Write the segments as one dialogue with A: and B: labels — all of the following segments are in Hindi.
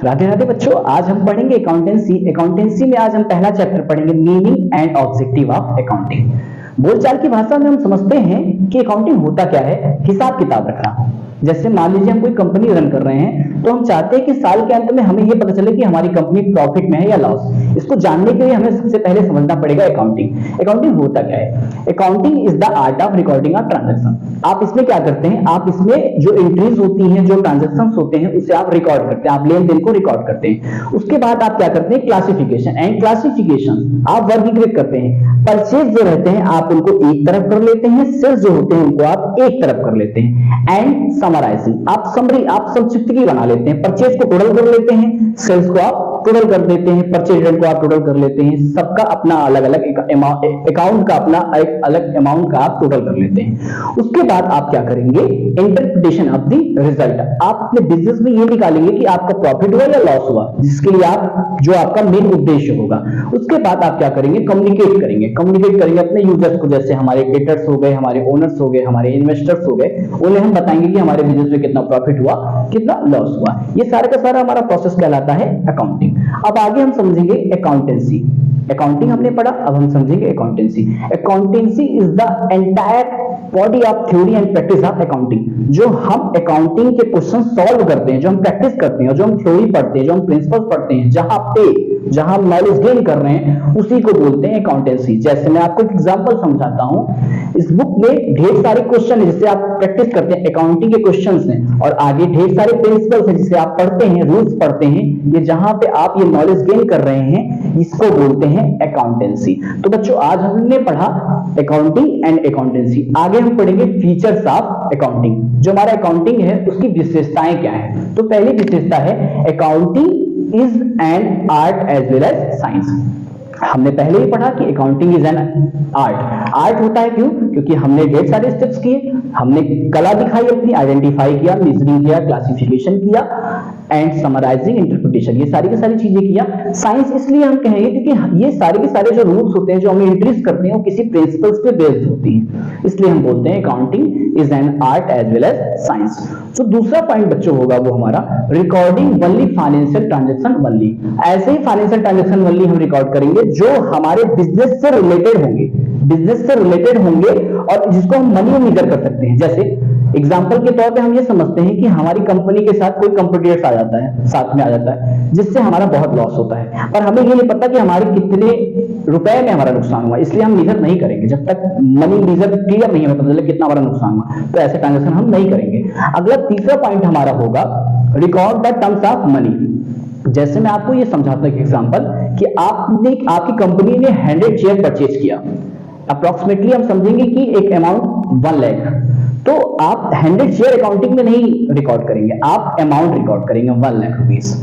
A: राधे राधे बच्चों, आज हम पढ़ेंगे अकाउंटेंसी। अकाउंटेंसी में आज हम पहला चैप्टर पढ़ेंगे, meaning and objective of accounting. बोलचाल की भाषा में हम समझते हैं कि अकाउंटिंग होता क्या है। हिसाब किताब रखना। जैसे मान लीजिए हम कोई कंपनी रन कर रहे हैं, तो हम चाहते हैं कि साल के अंत में हमें यह पता चले कि हमारी कंपनी प्रॉफिट में है या लॉस। इसको जानने के लिए हमें सबसे पहले समझना पड़ेगा अकाउंटिंग। अकाउंटिंग होता क्या है? Accounting is the art of recording of transaction. आप इसमें क्या करते हैं? आप इसमें जो एंट्रीज होती हैं, जो ट्रांजैक्शन होते हैं, उसे आप रिकॉर्ड करते हैं, आप लेन देन को रिकॉर्ड करते हैं। उसके बाद आप क्या करते हैं? क्लासिफिकेशन एंड क्लासिफिकेशन आप वर्गीकृत करते हैं। परचेज जो रहते हैं आप उनको एक तरफ कर लेते हैं, सेल्स जो होते हैं उनको आप एक तरफ कर लेते हैं। एंड समराइजिंग आप समरी, आप संक्षिप्त बना लेते हैं। परचेज को टोटल कर लेते हैं, सेल्स को आप टोटल कर देते हैं, परचेज रेट को आप टोटल कर लेते हैं। सबका अपना अलग अलग अकाउंट का अपना एक अलग अमाउंट का आप टोटल कर लेते हैं। उसके बाद आप क्या करेंगे? Interpretation of the result. आप अपने बिजनेस में ये निकालेंगे कि आपका प्रॉफिट हुआ या लॉस हुआ, जिसके लिए आप जो आपका मेन उद्देश्य होगा। उसके बाद आप क्या करेंगे? कम्युनिकेट करेंगे। कम्युनिकेट करेंगे अपने यूजर्स को, जैसे हमारे क्रेडिटर्स हो गए, हमारे ओनर्स हो गए, हमारे इन्वेस्टर्स हो गए। उन्हें हम बताएंगे कि हमारे बिजनेस में कितना प्रॉफिट हुआ, कितना लॉस हुआ। ये सारा का सारा हमारा प्रोसेस कहलाता है अकाउंटिंग। अब आगे हम समझेंगे अकाउंटेंसी। अकाउंटिंग हमने पढ़ा, अब हम समझेंगे accountancy. Accountancy is the entire body of theory and practice of accounting. जो हम अकाउंटिंग के क्वेश्चन सॉल्व करते हैं, जो हम प्रैक्टिस करते हैं, जो हम थ्योरी पढ़ते हैं, जो हम प्रिंसिपल्स पढ़ते हैं, जहां हम नॉलेज गेन कर रहे हैं, उसी को बोलते हैं अकाउंटेंसी। जैसे मैं आपको एक एग्जांपल समझाता हूं। इस बुक में ढेर सारे क्वेश्चन है जिससे आप प्रैक्टिस करते हैं, अकाउंटिंग के क्वेश्चंस हैं, और आगे ढेर सारे प्रिंसिपल्स हैं जिसे आप पढ़ते हैं, रूल्स पढ़ते हैं। ये जहां पे आप ये नॉलेज गेन कर रहे हैं, इसको बोलते हैं अकाउंटेंसी। तो बच्चों आज हमने पढ़ा अकाउंटिंग एंड अकाउंटेंसी। आगे हम पढ़ेंगे फीचर्स ऑफ अकाउंटिंग। जो हमारा अकाउंटिंग है उसकी विशेषताएं क्या है। तो पहली विशेषता है accounting is an art as well as science. हमने पहले ही पढ़ा कि accounting is an art. Art होता है क्यों? क्योंकि हमने ढेर सारे स्टेप्स किए, हमने कला दिखाई अपनी, आइडेंटिफाई किया, मेजरिंग किया, क्लासिफिकेशन किया एंड समराइजिंग, इंटरप्रिटेशन, ये सारी की सारी चीजें किया। साइंस इसलिए हम कहेंगे क्योंकि ये सारे के सारे जो रूल्स होते हैं, जो हमें एंट्रीज करते हैं, वो किसी प्रिंसिपल्स पे बेस्ड होती हैं, इसलिए हम बोलते हैं accounting is an art as well as science. तो दूसरा पॉइंट बच्चों होगा वो हमारा recording only financial transaction only. ऐसे ही फाइनेंशियल ट्रांजैक्शन ओनली हम रिकॉर्ड करेंगे जो हमारे बिजनेस से रिलेटेड होंगे, बिजनेस से रिलेटेड होंगे और जिसको हम मनी में मेजर कर सकते हैं। जैसे एग्जांपल के तौर पे हम ये समझते हैं कि हमारी कंपनी के साथ कोई कंपटीटर्स आ जाता है, साथ में आ जाता है, जिससे हमारा बहुत लॉस होता है, पर हमें ये नहीं पता कि हमारे कितने रुपए में हमारा नुकसान हुआ, इसलिए हम मेजर नहीं करेंगे जब तक मनी मेजर क्लियर नहीं हमें पता चले कितना हमारा नुकसान हुआ। तो ऐसे ट्रांजैक्शन हम नहीं करेंगे। अगला तीसरा पॉइंट हमारा होगा record the terms of money. जैसे मैं आपको ये समझाता हूं एग्जांपल कि आपकी कंपनी ने 100 शेयर परचेज किया, अप्रोक्सीमेटली हम समझेंगे कि एक अमाउंट 1 लाख। तो आप 100 शेयर अकाउंटिंग में नहीं रिकॉर्ड करेंगे, आप अमाउंट रिकॉर्ड करेंगे 1 लाख रुपीस।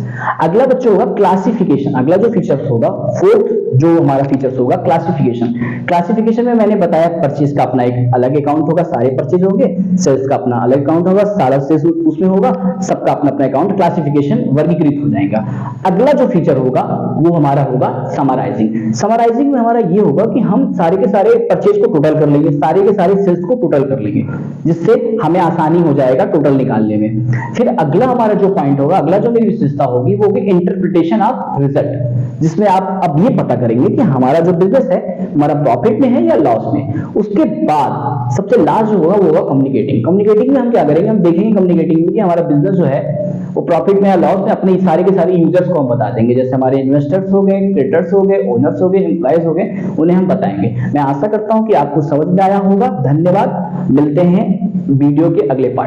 A: अगला बच्चों होगा क्लासिफिकेशन। अगला जो फीचर्स होगा, फोर्थ जो हमारा फीचर्स होगा क्लासिफिकेशन। क्लासिफिकेशन में मैंने बताया परचेज का अपना एक अलग अकाउंट होगा, सारे परचेज होंगे, सेल्स का अपना अलग अकाउंट होगा, सारा सेल्स उसमें होगा, सबका अपना अपना अकाउंट, क्लासिफिकेशन वर्गीकृत हो जाएगा। अगला जो फीचर होगा वो हमारा होगा समराइजिंग। समराइजिंग में हमारा ये होगा कि हम सारे के सारे परचेज को टोटल कर लेंगे, सारे के सारे सेल्स को टोटल कर लेंगे, जिससे हमें आसानी हो जाएगा टोटल निकालने में। फिर अगला हमारा जो पॉइंट होगा, अगला जो मेरी विशेषता होगी वो होगी इंटरप्रिटेशन ऑफ रिजल्ट, जिसमें आप अब ये पता करेंगे कि हमारा जो बिजनेस है हमारा प्रॉफिट में है या लॉस में। उसके बाद सबसे लास्ट जो होगा वो होगा कम्युनिकेटिंग। कम्युनिकेटिंग में हम क्या करेंगे? हम देखेंगे कम्युनिकेटिंग में कि हमारा बिजनेस जो है वो प्रॉफिट में या लॉस में, अपने सारे के सारे यूजर्स को हम बता देंगे, जैसे हमारे इन्वेस्टर्स हो गए, क्रेडिटर्स हो गए, ओनर्स हो गए, एम्प्लॉयज हो गए, उन्हें हम बताएंगे। मैं आशा करता हूं कि आपको समझ में आया होगा। धन्यवाद। मिलते हैं वीडियो के अगले पार्ट।